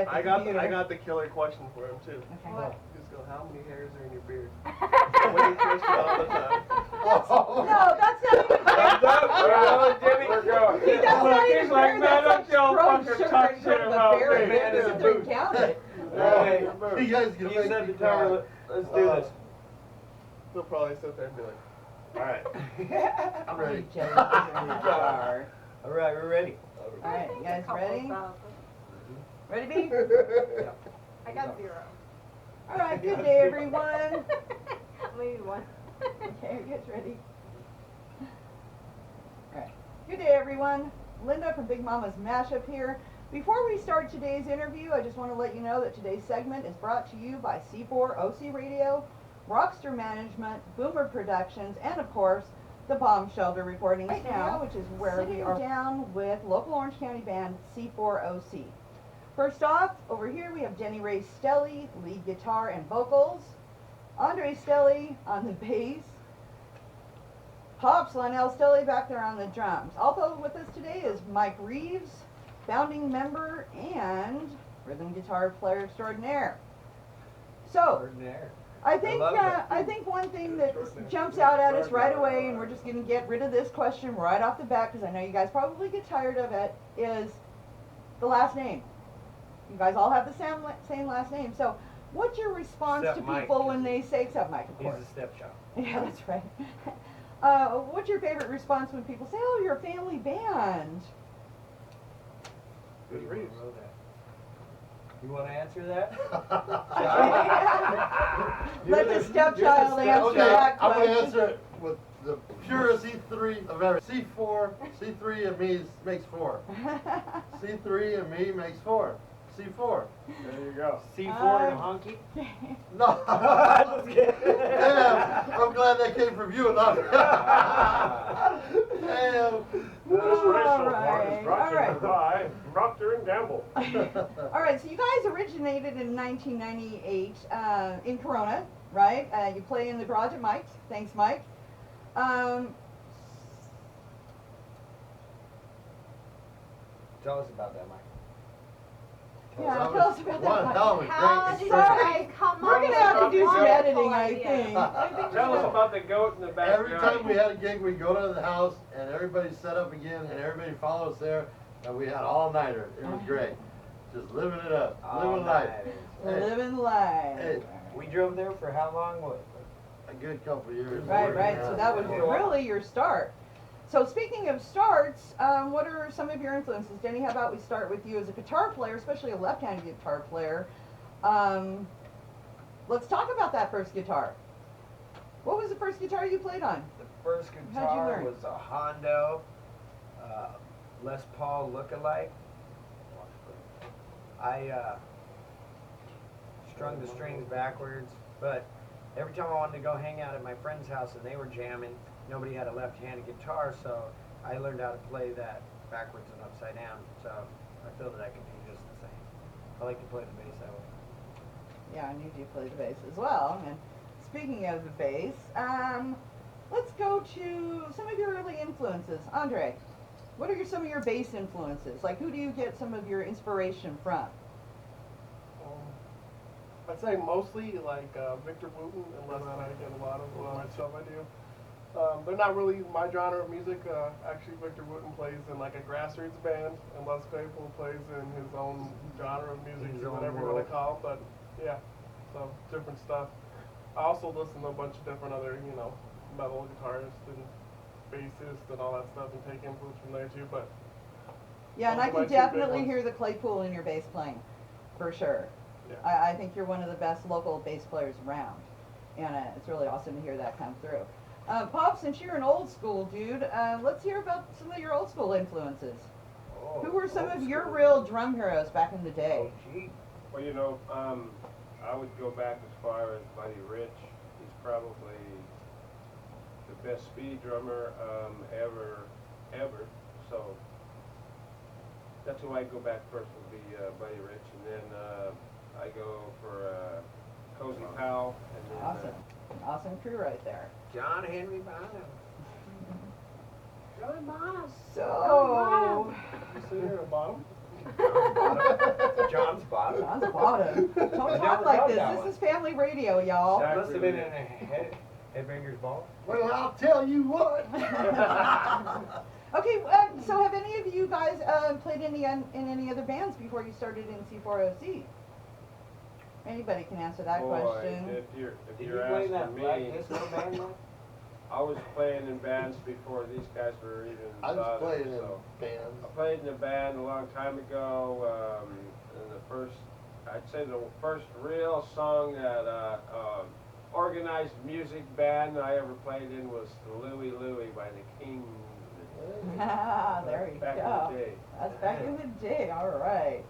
I got the killer question for him too. Okay. What? Just go, how many hairs are in your beard? When you twist it all the time. No, that's not even fair. Jimmy. We're going. That's not even fair. That's don't like fucking sugar talk in shit front of a about bear. me. Man, sit there and count it. Hey, You guys gonna you make set me the timer. cry. Let's do this. He'll probably sit there and be like, Alright. I'm ready. Alright, we're ready. All right, you guys ready? Ready, B? I got 0. All right, good day, everyone. Maybe 1. Okay, you guys ready? All right. Good day, everyone. Linda from Big Mama's Mashup here. Before we start today's interview, I just want to let you know that today's segment is brought to you by C4OC Radio, Rockster Management, Boomer Productions, and of course, the Bomb Shelter reporting right now, which is where we are down with local Orange County band C4OC. First off, over here we have Jenny Ray Stelly, lead guitar and vocals, Andre Stelly on the bass, Pops Lionel Stelly back there on the drums. Also with us today is Mike Reeves, founding member and rhythm guitar player extraordinaire. So, I think one thing that jumps out at us right away, and we're just going to get rid of this question right off the bat because I know you guys probably get tired of it, is the last name. You guys all have the same last name. So what's your response Except to Mike. people when they say, except Mike, of course. He's a stepchild. Yeah, that's right. What's your favorite response when people say, oh, you're a family band? good Reeves. You want to answer that? Let the stepchild answer Okay, that I'm gonna question. answer it with the purest C3 of every. C3 and me makes 4. C3 and me makes 4. C4. There you go. C4 and honky? No. Damn, I'm glad that came from you enough. Damn. This racial part Alright, is brought to you by Procter and Gamble. All right, so you guys originated in 1998 in Corona, right? You play in the garage at Mike's. Thanks, Mike. Tell us about that, Mike. Yeah, That tell was us about one that, hell Mike. of a How great did you story. guys come We're up gonna with have to a do some wonderful editing, I idea? think. Tell us about the goat in the backyard. Every time we had a gig, we'd go to the house and everybody set up again and everybody followed us there and we had all-nighter. It was great. Just living it up, living life. Hey, Living life. Hey. We drove there for how long? What? a good couple of years. Right. So that was really your start. So speaking of starts, what are some of your influences? Denny, how about we start with you as a guitar player, especially a left-handed guitar player. Let's talk about that first guitar. What was the first guitar you played on? The first How'd you guitar learn? was a Hondo Les Paul lookalike. I strung the strings backwards, but every time I wanted to go hang out at my friend's house and they were jamming, nobody had a left-handed guitar, so I learned how to play that backwards and upside down. So I feel that I can do just the same. I like to play the bass that way. Yeah, and you do play the bass as well. And speaking of the bass, let's go to some of your early influences. Andre, what are some of your bass influences? Like, who do you get some of your inspiration from? I'd say mostly like Victor Wooten, unless I get a lot of stuff I do. They're not really my genre of music. Actually, Victor Wooten plays in like a grassroots band, and Les Claypool plays in his own genre of music, His own whatever you want world. to call it. But yeah, so different stuff. I also listen to a bunch of different other, metal guitarists and bassists and all that stuff, and take influence from there too. But Yeah, and those I are my can two big definitely ones. hear the Claypool in your bass playing, for sure. Yeah. I think you're one of the best local bass players around, and it's really awesome to hear that come through. Pop, since you're an old school dude, let's hear about some of your old school influences. Oh, Who were some old of your school. real drum heroes back in the day? OG. Well, I would go back as far as Buddy Rich. He's probably the best speed drummer ever. So that's who I go back first would be Buddy Rich, and then I go for Cozy Powell, and then Awesome crew right there. John Henry Bonham. John Moss. So, You sit here at the bottom. John's bottom. John's bottom. Don't I talk never like got this. that This one. is family radio, y'all. That must have been in a headbanger's ball. Well, I'll tell you what. Okay, so have any of you guys played in any other bands before you started in C4OC? Anybody can answer that Boy, question. if you're Did you asking play in that black me, disco band? I was playing in bands before these guys were even I was bothered, playing in so. bands. I played in a band a long time ago, and I'd say the first real song that, organized music band I ever played in was Louie Louie by the Kings. There you Back go. in the day. That's back in the day, all right.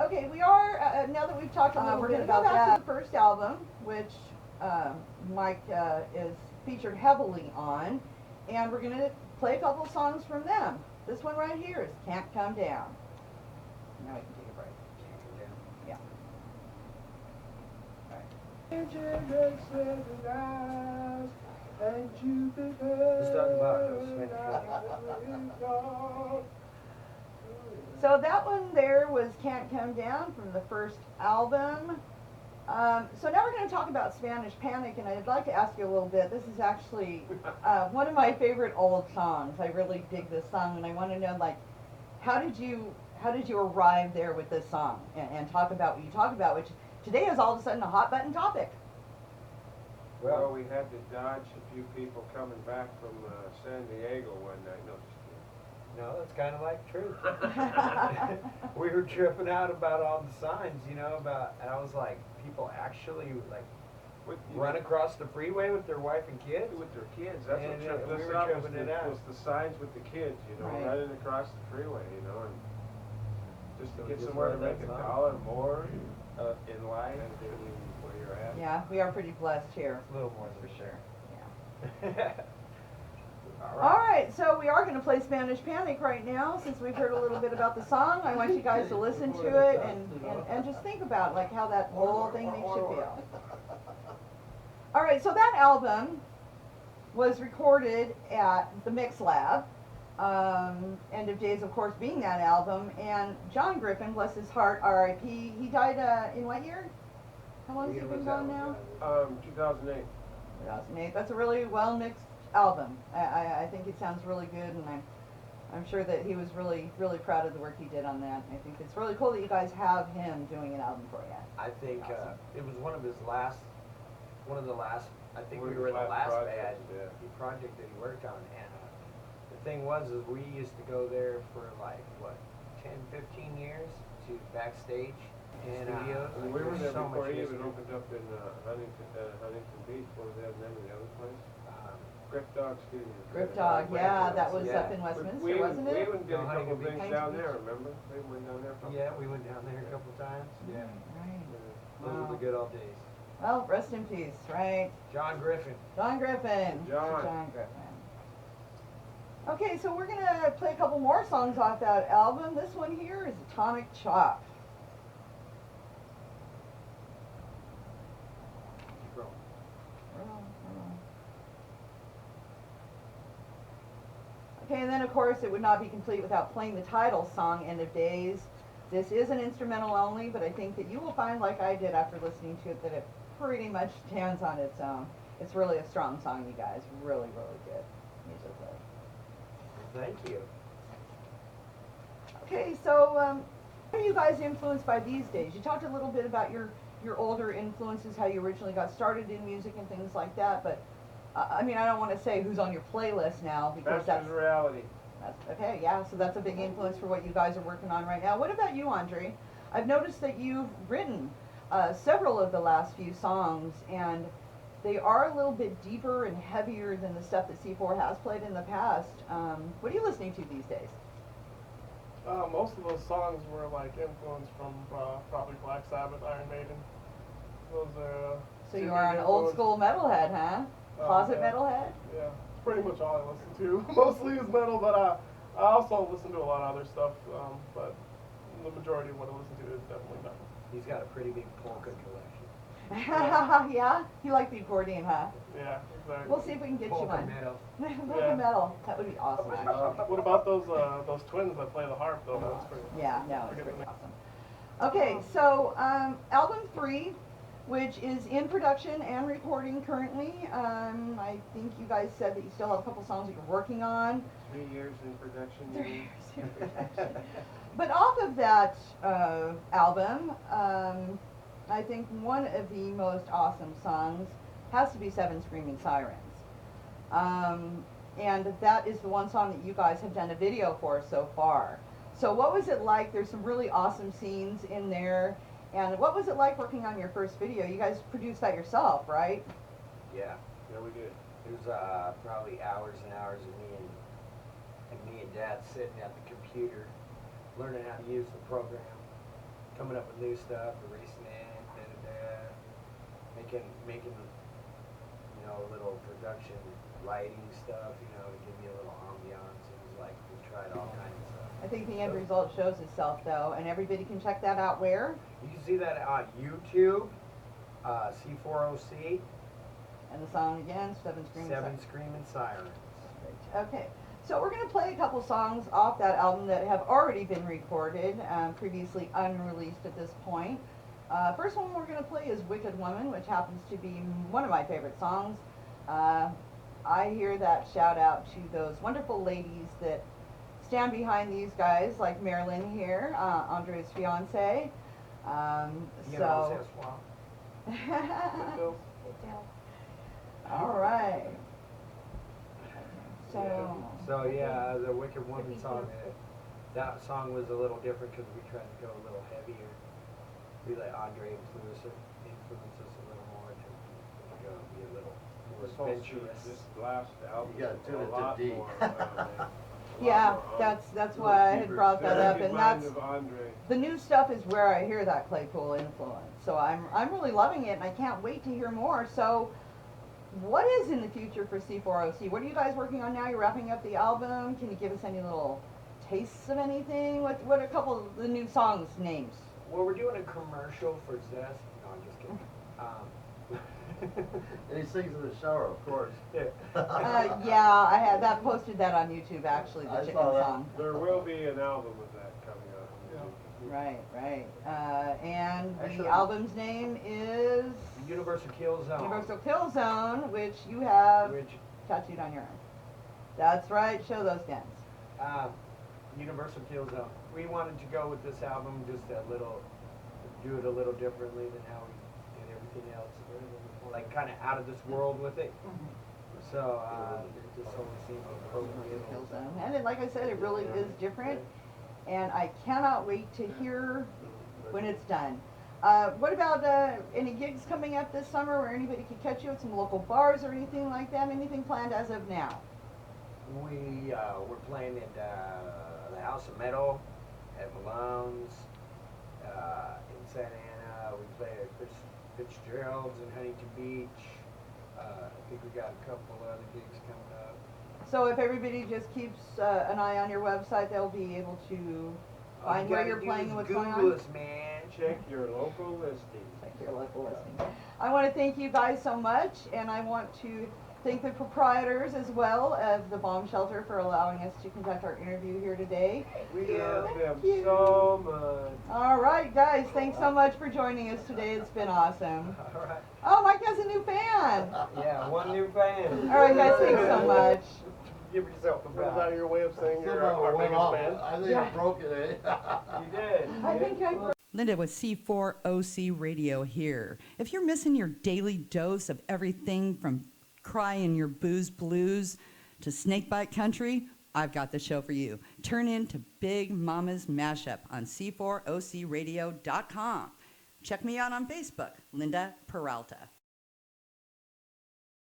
Okay, we are, now that we've talked a little bit about that, the first album, which Mike is featured heavily on, and we're going to play a couple songs from them. This one right here is Can't Come Down. Now we can take a break. Yeah. Let's talk about those. So that one there was Can't Come Down from the first album. So now we're going to talk about Spanish Panic, and I'd like to ask you a little bit. This is actually one of my favorite old songs. I really dig this song, and I want to know, like, how did you arrive there with this song and talk about what you talk about, which today is all of a sudden a hot button topic. Well, we had to dodge a few people coming back from San Diego one night. No, just kidding. No, that's kind of like true. We were tripping out about all the signs, and I was like, people actually like run across the freeway with their wife and kids? With their kids. That's And, what tripped we us were up tripping it out. was the signs with the kids, Right. running across the freeway, and just to So get just somewhere to let make that $1 song. more in life than where you're at. Yeah, we are pretty blessed here. A little more For sure. Yeah. All right, so we are going to play Spanish Panic right now. Since we've heard a little bit about the song, I want you guys to listen to it and just think about like how that whole thing makes you feel. All right, so that album was recorded at the Mix Lab. End of Days, of course, being that album. And John Griffin, bless his heart, R.I.P. He died in what year? How long has he been gone now? 2008. 2008. That's a really well mixed album. I think it sounds really good, and I'm sure that he was really proud of the work he did on that. I think it's really cool that you guys have him doing an album for you. I think it was one of the last, I think One we of were his the last last projects, bad yeah. project that he worked on. And the thing was, is we used to go there for like, 10, 15 years to backstage and And studios. Like, we were there's there so before much he even history. opened up in Huntington Beach. What was the name of the other place? Um, Grip Dog Studios. Grip Dog, yeah, that was Yeah. up in Westminster, we wasn't We it? even did a No, couple Huntington things Beach. down there, remember? We went down there. a couple yeah, times. we went down there a couple times. Yeah. Right. Those were the good old days. Well, rest in peace, right? John Griffin. John Griffin. John. Griffin. Okay, so we're gonna play a couple more songs off that album. This one here is Atomic Chop. Keep rolling. Okay, and then of course it would not be complete without playing the title song, End of Days. This is an instrumental only, but I think that you will find, like I did after listening to it, that it pretty much stands on its own. It's really a strong song, you guys. Really good musically. Thank you. Okay, so what are you guys influenced by these days? You talked a little bit about your older influences, how you originally got started in music and things like that, but I mean, I don't want to say who's on your playlist now because Masters of Reality. that's okay, yeah, so that's a big influence for what you guys are working on right now. What about you, Andre? I've noticed that you've written several of the last few songs, and they are a little bit deeper and heavier than the stuff that C4 has played in the past. What are you listening to these days? Most of those songs were like influenced from probably Black Sabbath, Iron Maiden. Those are. So you two are big an old influence- school metalhead, huh? Closet yeah. metalhead? Yeah, it's pretty much all I listen to. Mostly is metal, but I also listen to a lot of other stuff. But the majority of what I listen to is definitely metal. He's got a pretty big polka collection. Yeah? You like the accordion, huh? Yeah, exactly. We'll see if we can get you Polka one. metal. Polka Yeah. metal. That would be awesome, actually. What about those twins that play the harp though? That's pretty. Yeah, no, it's pretty awesome. Okay, so album 3, which is in production and recording currently. I think you guys said that you still have a couple songs that you're working on. 3 years in production. 3 years in production. But off of that album, I think one of the most awesome songs has to be Seven Screaming Sirens. And that is the one song that you guys have done a video for so far. So what was it like? There's some really awesome scenes in there. And what was it like working on your first video? You guys produced that yourself, right? Yeah. Yeah, we did. It was probably hours and hours of me and Dad sitting at the computer, learning how to use the program, coming up with new stuff, erasing it, making a little production lighting stuff, to give me a little ambiance. It was like we tried all kinds of stuff. I think the end result shows itself, though, and everybody can check that out where? You can see that on YouTube, C4OC, And the song again, Seven Screaming Seven Sirens. Screaming Sirens. Okay, so we're going to play a couple songs off that album that have already been recorded, previously unreleased at this point. First one we're going to play is Wicked Woman, which happens to be one of my favorite songs. I hear that shout out to those wonderful ladies that stand behind these guys, like Marilyn here, Andre's fiance. So, all right. So, The Wicked Woman song, that song was a little different because we tried to go a little heavier. We let Andre influence us a little more to go be a little more This whole shoot, adventurous. this last album, You gotta is tune a it to lot D. more. yeah, that's why I had brought that up, and that's Of Andre. the new stuff is where I hear that Claypool influence. So I'm really loving it, and I can't wait to hear more. So, what is in the future for C4OC? What are you guys working on now? You're wrapping up the album. Can you give us any little tastes of anything? What are a couple of the new songs names? Well, we're doing a commercial for Zest. No, I'm just kidding. And he sings in the shower, of course. Yeah, I had that posted that on YouTube actually, the I chicken saw that. song. There will be an album with that coming out. Right. And Actually- the album's name is Universal Kill Zone. Universal Kill Zone, which you have Which, tattooed on your arm. That's right. Show those guns. Universal Kill Zone. We wanted to go with this album do it a little differently than how we did everything else. Like kind of out of this world with it. So it just always seemed appropriate. Kill Zone. And it, like I said, it really is different. And I cannot wait to hear when it's done. What about any gigs coming up this summer where anybody could catch you at some local bars or anything like that? Anything planned as of now? We're playing at the House of Metal at Malone's in Santa Ana. We play at Fitzgerald's in Huntington Beach. I think we got a couple other gigs coming up. So if everybody just keeps an eye on your website, they'll be able to find where you're playing and what's going on? Google us, man. Check your local listing. Check your local listing. I want to thank you guys so much, and I want to thank the proprietors as well of the bomb shelter for allowing us to conduct our interview here today. We Yeah. love them you. so much. All right, guys, thanks so much for joining us today. It's been awesome. All right. Oh, Mike has a new fan. Yeah, one new fan. All right, guys, thanks so much. Give yourself a Is that bow. your way of saying you're Somehow our it went biggest off. fan? I think Yeah. I broke it, eh? You did. I think I Linda with C4OC Radio here. If you're missing your daily dose of everything from crying your booze blues to snakebite country, I've got the show for you. Turn in to Big Mama's Mashup on C4OCRadio.com. Check me out on Facebook, Linda Peralta.